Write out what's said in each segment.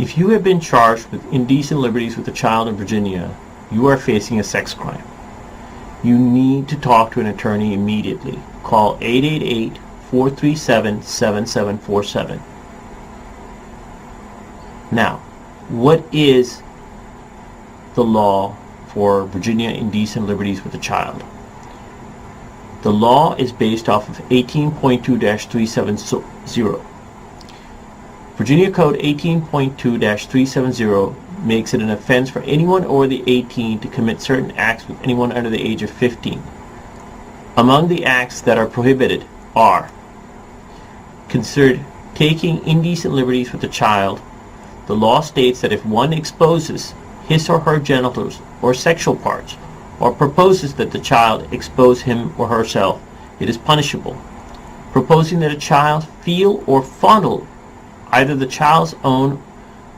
If you have been charged with indecent liberties with a child in Virginia, you are facing a sex crime. You need to talk to an attorney immediately. Call 888-437-7747. Now, what is the law for Virginia indecent liberties with a child? The law is based off of 18.2-370. Virginia Code 18.2-370 makes it an offense for anyone over the 18 to commit certain acts with anyone under the age of 15. Among the acts that are prohibited are considered taking indecent liberties with a child. The law states that if one exposes his or her genitals or sexual parts, or proposes that the child expose him or herself, it is punishable. Proposing that a child feel or fondle either the child's own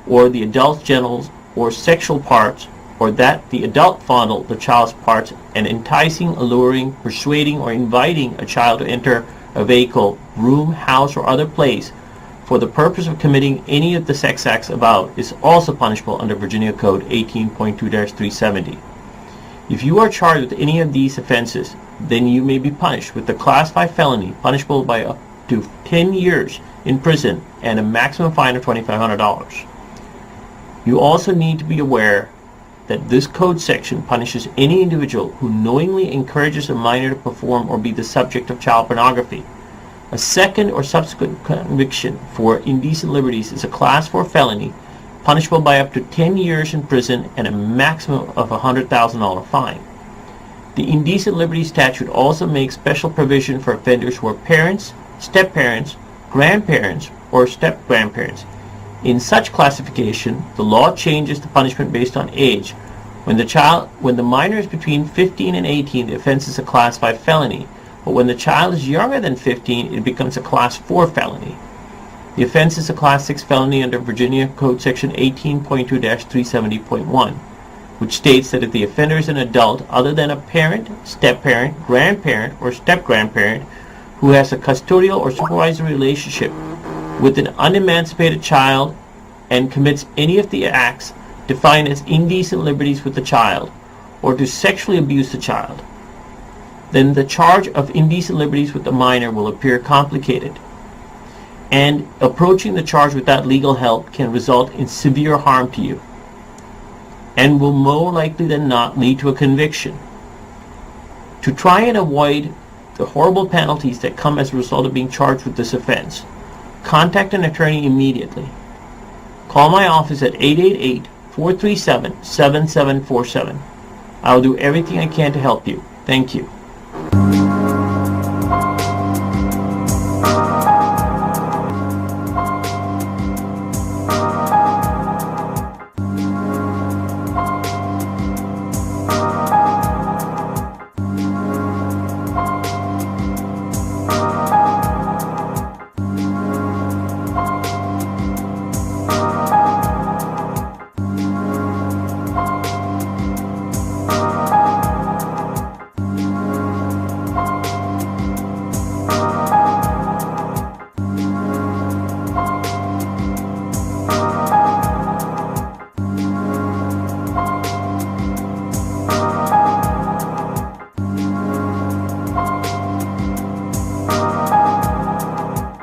or the adult's genitals or sexual parts, or that the adult fondle the child's parts, and enticing, alluring, persuading, or inviting a child to enter a vehicle, room, house, or other place for the purpose of committing any of the sex acts above is also punishable under Virginia Code 18.2-370. If you are charged with any of these offenses, then you may be punished with a Class 5 felony punishable by up to 10 years in prison and a maximum fine of $2,500. You also need to be aware that this code section punishes any individual who knowingly encourages a minor to perform or be the subject of child pornography. A second or subsequent conviction for indecent liberties is a Class 4 felony punishable by up to 10 years in prison and a maximum of a $100,000 fine. The indecent liberties statute also makes special provision for offenders who are parents, step-parents, grandparents, or step-grandparents. In such classification, the law changes the punishment based on age. When the minor is between 15 and 18, the offense is a Class 5 felony. But when the child is younger than 15, it becomes a Class 4 felony. The offense is a Class 6 felony under Virginia Code Section 18.2-370.1, which states that if the offender is an adult other than a parent, step-parent, grandparent, or step-grandparent who has a custodial or supervisory relationship with an unemancipated child and commits any of the acts defined as indecent liberties with the child, or to sexually abuse the child, then the charge of indecent liberties with the minor will appear complicated, and approaching the charge without legal help can result in severe harm to you, and will more likely than not lead to a conviction. To try and avoid the horrible penalties that come as a result of being charged with this offense, contact an attorney immediately. Call my office at 888-437-7747. I will do everything I can to help you. Thank you.